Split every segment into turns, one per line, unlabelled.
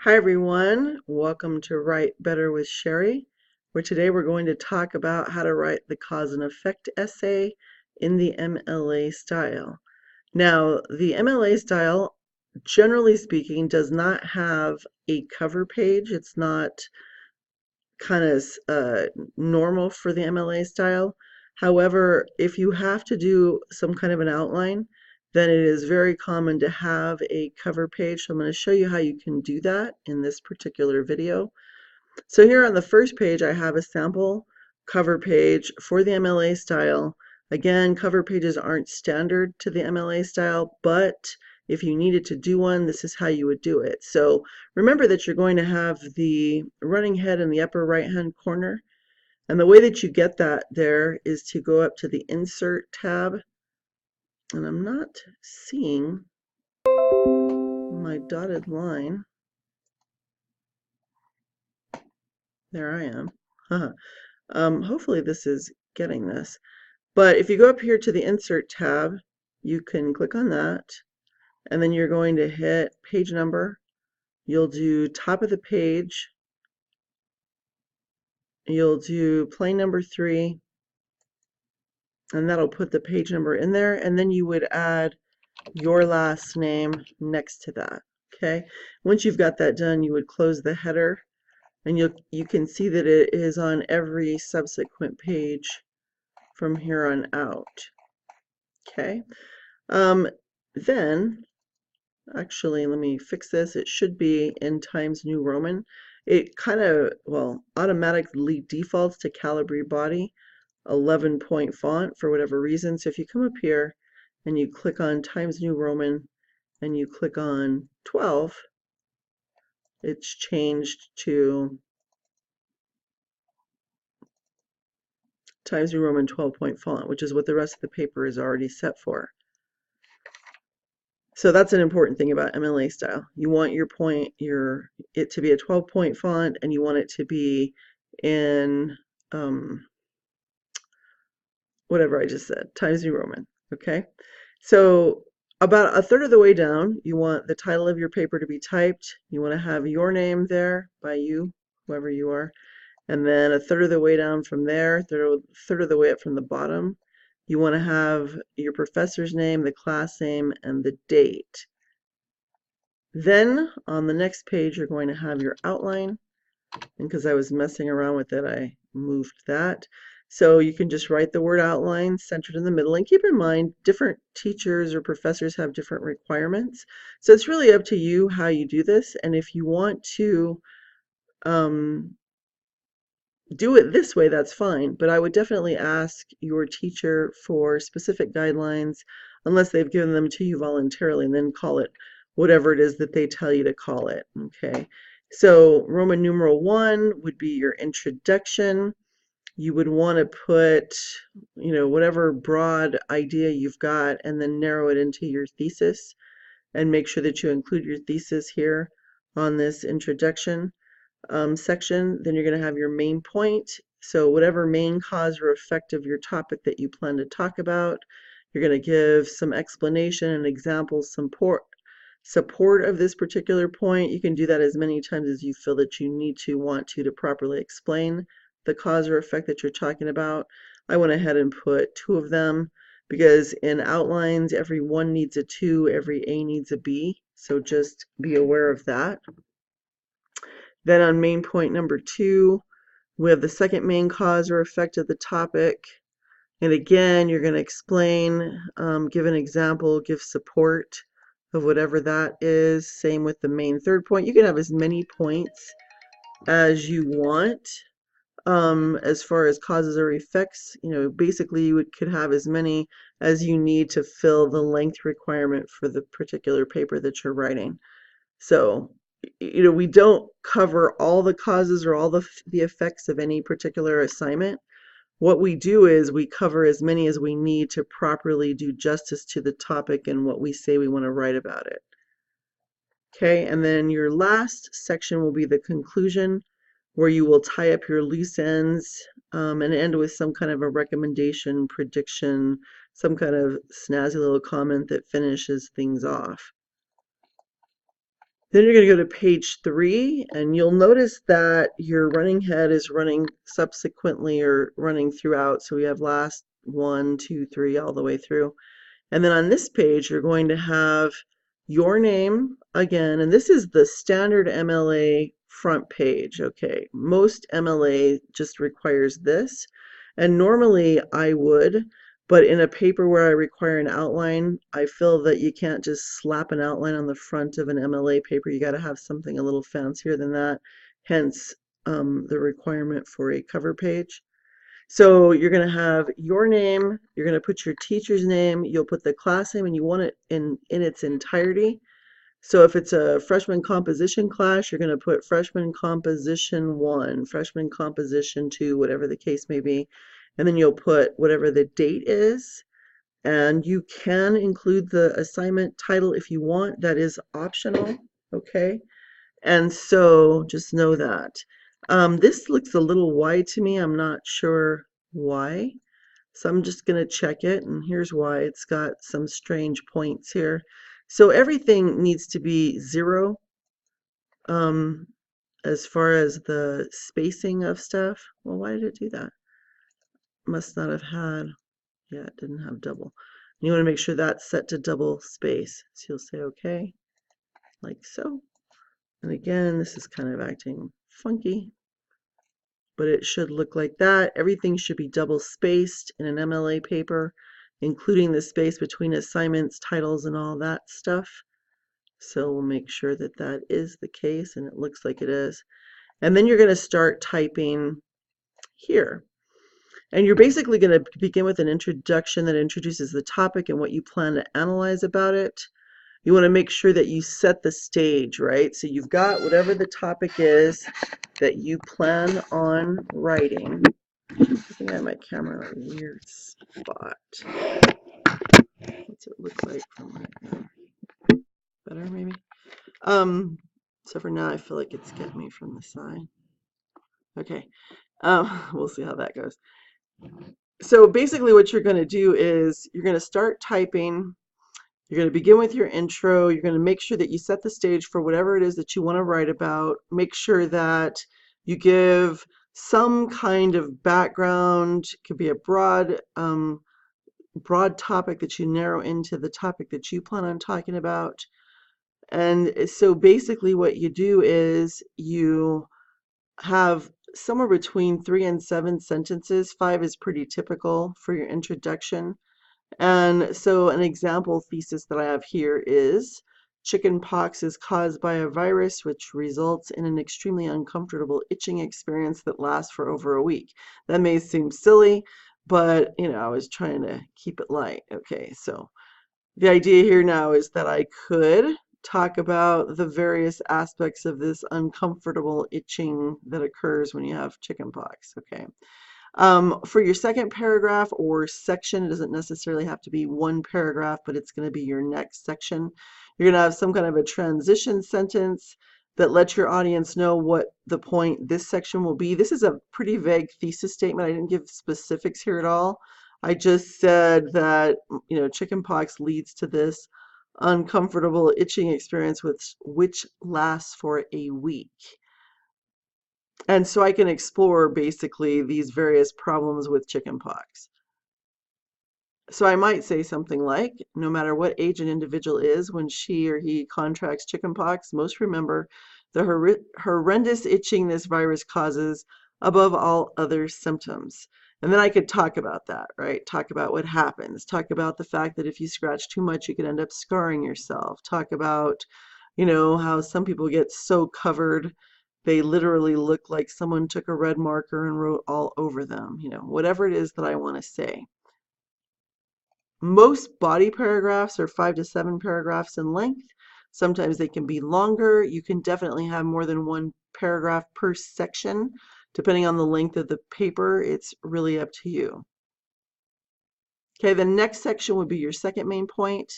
Hi everyone, welcome to Write Better with Sherry, where today we're going to talk about how to write the cause and effect essay in the MLA style. Now, the MLA style, generally speaking, does not have a cover page. It's not kind of normal for the MLA style. However, if you have to do some kind of an outline, then it is very common to have a cover page. So I'm going to show you how you can do that in this particular video. So here on the first page, I have a sample cover page for the MLA style. Again, cover pages aren't standard to the MLA style, but if you needed to do one, this is how you would do it. So remember that you're going to have the running head in the upper right-hand corner. And the way that you get that there is to go up to the Insert tab. And I'm not seeing my dotted line. There I am. Hopefully this is getting this. But if you go up here to the Insert tab, you can click on that, and then you're going to hit page number. You'll do top of the page. You'll do plain number 3, and that'll put the page number in there, and then you would add your last name next to that. Okay. Once you've got that done, you would close the header, and you can see that it is on every subsequent page from here on out. Okay. Then actually, let me fix this. It should be in Times New Roman. It kind of, well, automatically defaults to Calibri Body 11-point font for whatever reason. So if you come up here and you click on Times New Roman and you click on 12, it's changed to Times New Roman 12-point font, which is what the rest of the paper is already set for. So that's an important thing about MLA style. You want it to be a 12-point font, and you want it to be in whatever I just said, Times New Roman. Okay, so about a third of the way down, you want the title of your paper to be typed. You want to have your name there by you, whoever you are, and then a third of the way down from there, third of the way up from the bottom, you want to have your professor's name, the class name, and the date. Then on the next page, you're going to have your outline. And because I was messing around with it, I moved that. So you can just write the word outline centered in the middle. And keep in mind, different teachers or professors have different requirements. So it's really up to you how you do this. And if you want to do it this way, that's fine, but I would definitely ask your teacher for specific guidelines unless they've given them to you voluntarily, and then call it whatever it is that they tell you to call it. Okay, so Roman numeral 1 would be your introduction. You would want to put, whatever broad idea you've got, and then narrow it into your thesis, and make sure that you include your thesis here on this introduction section. Then you're going to have your main point. So whatever main cause or effect of your topic that you plan to talk about, you're going to give some explanation and examples, support of this particular point. You can do that as many times as you feel that you want to properly explain the cause or effect that you're talking about. I went ahead and put 2 of them because in outlines, every 1 needs a 2, every A needs a B. So just be aware of that. Then on main point number 2, we have the second main cause or effect of the topic. And again, you're going to explain, give an example, give support of whatever that is. Same with the main third point. You can have as many points as you want as far as causes or effects. Basically you could have as many as you need to fill the length requirement for the particular paper that you're writing. So we don't cover all the causes or all the effects of any particular assignment. What we do is we cover as many as we need to properly do justice to the topic and what we say we want to write about it. Okay, and then your last section will be the conclusion, where you will tie up your loose ends and end with some kind of a recommendation, prediction, some kind of snazzy little comment that finishes things off. Then you're going to go to page 3, and you'll notice that your running head is running subsequently or running throughout. So we have last 1, 2, 3 all the way through. And then on this page, you're going to have your name again, and this is the standard MLA front page. Okay, most MLA just requires this, and normally I would, but in a paper where I require an outline, I feel that you can't just slap an outline on the front of an MLA paper. You got to have something a little fancier than that, hence the requirement for a cover page. So you're going to have your name, you're going to put your teacher's name, you'll put the class name, and you want it in its entirety. So if it's a freshman composition class, you're going to put freshman composition 1, freshman composition 2, whatever the case may be. And then you'll put whatever the date is. And you can include the assignment title if you want. That is optional, okay? And so just know that. This looks a little wide to me. I'm not sure why. So I'm just going to check it, and here's why. It's got some strange points here. So everything needs to be 0 as far as the spacing of stuff. Well, why did it do that? Must not have had, yeah, it didn't have double. You want to make sure that's set to double space. So you'll say okay, like so. And again, this is kind of acting funky, but it should look like that. Everything should be double spaced in an MLA paper, including the space between assignments, titles, and all that stuff. So we'll make sure that that is the case, and it looks like it is. And then you're going to start typing here. And you're basically going to begin with an introduction that introduces the topic and what you plan to analyze about it. You want to make sure that you set the stage, right? So you've got whatever the topic is that you plan on writing. I think I have my camera in a weird spot. What's it look like from right now? Better, maybe? So for now, I feel like it's getting me from the side. Okay, we'll see how that goes. So basically what you're going to do is you're going to start typing. You're going to begin with your intro. You're going to make sure that you set the stage for whatever it is that you want to write about. Make sure that you give some kind of background. It could be a broad topic that you narrow into the topic that you plan on talking about. And so basically what you do is you have somewhere between 3 and 7 sentences. 5 is pretty typical for your introduction. And so an example thesis that I have here is chicken pox is caused by a virus which results in an extremely uncomfortable itching experience that lasts for over a week. That may seem silly, but I was trying to keep it light. Okay, so the idea here now is that I could talk about the various aspects of this uncomfortable itching that occurs when you have chicken pox. Okay. For your second paragraph or section, it doesn't necessarily have to be one paragraph, but it's going to be your next section. You're going to have some kind of a transition sentence that lets your audience know what the point this section will be. This is a pretty vague thesis statement. I didn't give specifics here at all. I just said that, chickenpox leads to this uncomfortable itching experience which lasts for a week. And so I can explore basically these various problems with chickenpox. So I might say something like, no matter what age an individual is when she or he contracts chickenpox, most remember the horrendous itching this virus causes above all other symptoms. And then I could talk about that, right? Talk about what happens. Talk about the fact that if you scratch too much, you could end up scarring yourself. Talk about, how some people get so covered they literally look like someone took a red marker and wrote all over them. Whatever it is that I want to say. Most body paragraphs are 5 to 7 paragraphs in length. Sometimes they can be longer. You can definitely have more than one paragraph per section. Depending on the length of the paper, it's really up to you. Okay, the next section would be your second main point.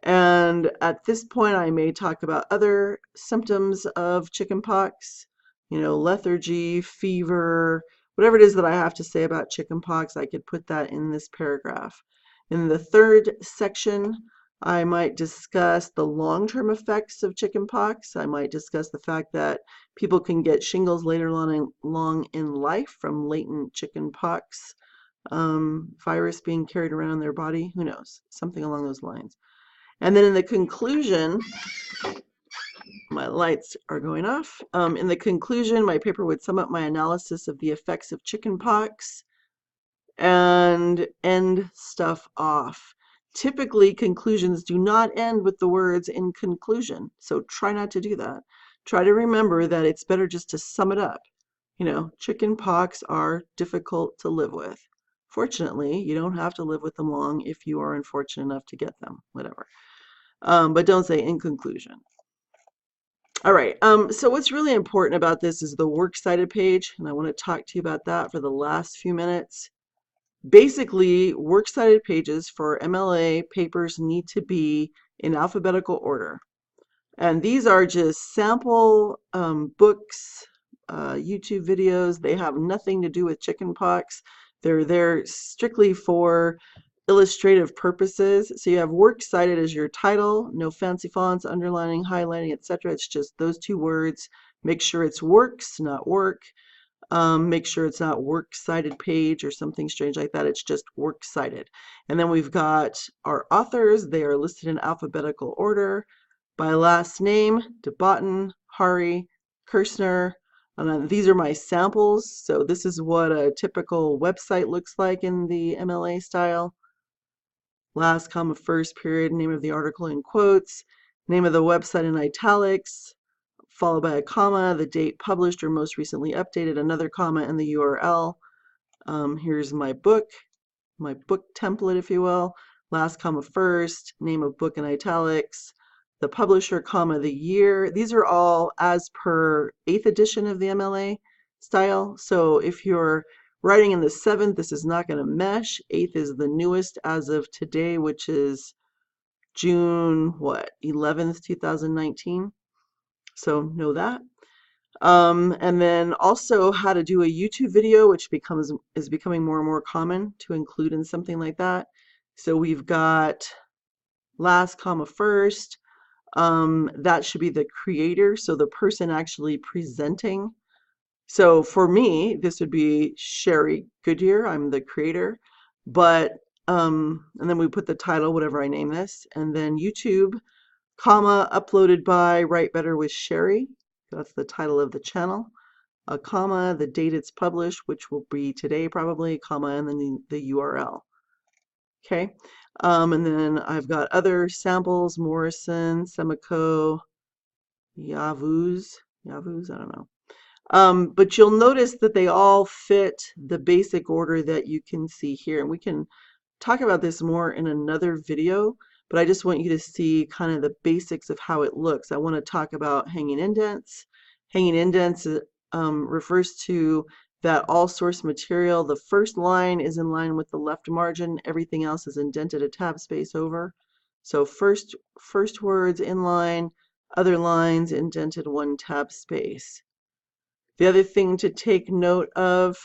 And at this point, I may talk about other symptoms of chickenpox, lethargy, fever, whatever it is that I have to say about chickenpox, I could put that in this paragraph. In the third section, I might discuss the long-term effects of chickenpox. I might discuss the fact that people can get shingles later long in life from latent chickenpox virus being carried around in their body. Who knows? Something along those lines. And then in the conclusion, my lights are going off. In the conclusion, my paper would sum up my analysis of the effects of chickenpox and end stuff off. Typically, conclusions do not end with the words "in conclusion," so try not to do that. Try to remember that it's better just to sum it up. You know, chicken pox are difficult to live with. Fortunately, you don't have to live with them long if you are unfortunate enough to get them, whatever. But don't say "in conclusion." All right, so what's really important about this is the Works Cited page, and I want to talk to you about that for the last few minutes. Basically, Works Cited pages for MLA papers need to be in alphabetical order. And these are just sample books, YouTube videos. They have nothing to do with chickenpox. They're there strictly for illustrative purposes. So you have Works Cited as your title, no fancy fonts, underlining, highlighting, etc. It's just those two words. Make sure it's works, not work. Make sure it's not Works Cited page or something strange like that. It's just Works Cited. And then we've got our authors. They are listed in alphabetical order by last name: Debatten, Hari, Kirshner. And these are my samples. So this is what a typical website looks like in the MLA style. Last comma first period, name of the article in quotes, name of the website in italics, followed by a comma, the date published or most recently updated, another comma, and the URL. Here's my book template, if you will. Last comma first, name of book in italics, the publisher, comma, the year. These are all as per 8th edition of the MLA style. So if you're writing in the 7th, this is not going to mesh. 8th is the newest as of today, which is June 11th, 2019. So know that. And then also how to do a YouTube video, which is becoming more and more common to include in something like that. So we've got last comma first. That should be the creator, so the person actually presenting. So for me, this would be Sherry Goodyear. I'm the creator, but and then we put the title, whatever I name this, and then YouTube, comma, uploaded by Write Better with Sherry. That's the title of the channel. A comma, the date it's published, which will be today probably, comma, and then the URL. Okay, and then I've got other samples: Morrison, Semico, Yavuz, I don't know. But you'll notice that they all fit the basic order that you can see here. And we can talk about this more in another video, but I just want you to see kind of the basics of how it looks. I want to talk about hanging indents. Hanging indents refers to that all source material, the first line is in line with the left margin, everything else is indented a tab space over. So first words in line, other lines indented 1 tab space. The other thing to take note of,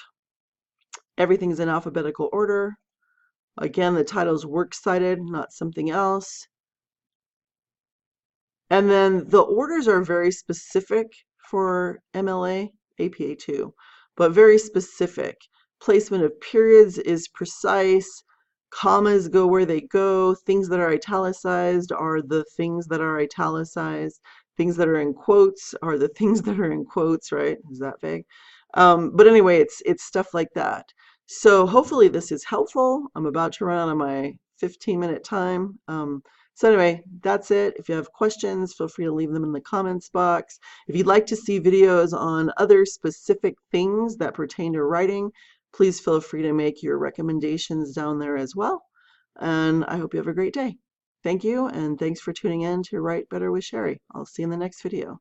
everything's in alphabetical order. Again, the title's Works Cited, not something else. And then the orders are very specific for MLA, APA too, but very specific. Placement of periods is precise. Commas go where they go. Things that are italicized are the things that are italicized. Things that are in quotes are the things that are in quotes, right? Is that vague? But anyway, it's stuff like that. So hopefully this is helpful. I'm about to run out of my 15-minute time. So anyway, that's it. If you have questions, feel free to leave them in the comments box. If you'd like to see videos on other specific things that pertain to writing, please feel free to make your recommendations down there as well. And I hope you have a great day. Thank you, and thanks for tuning in to Write Better with Sherry. I'll see you in the next video.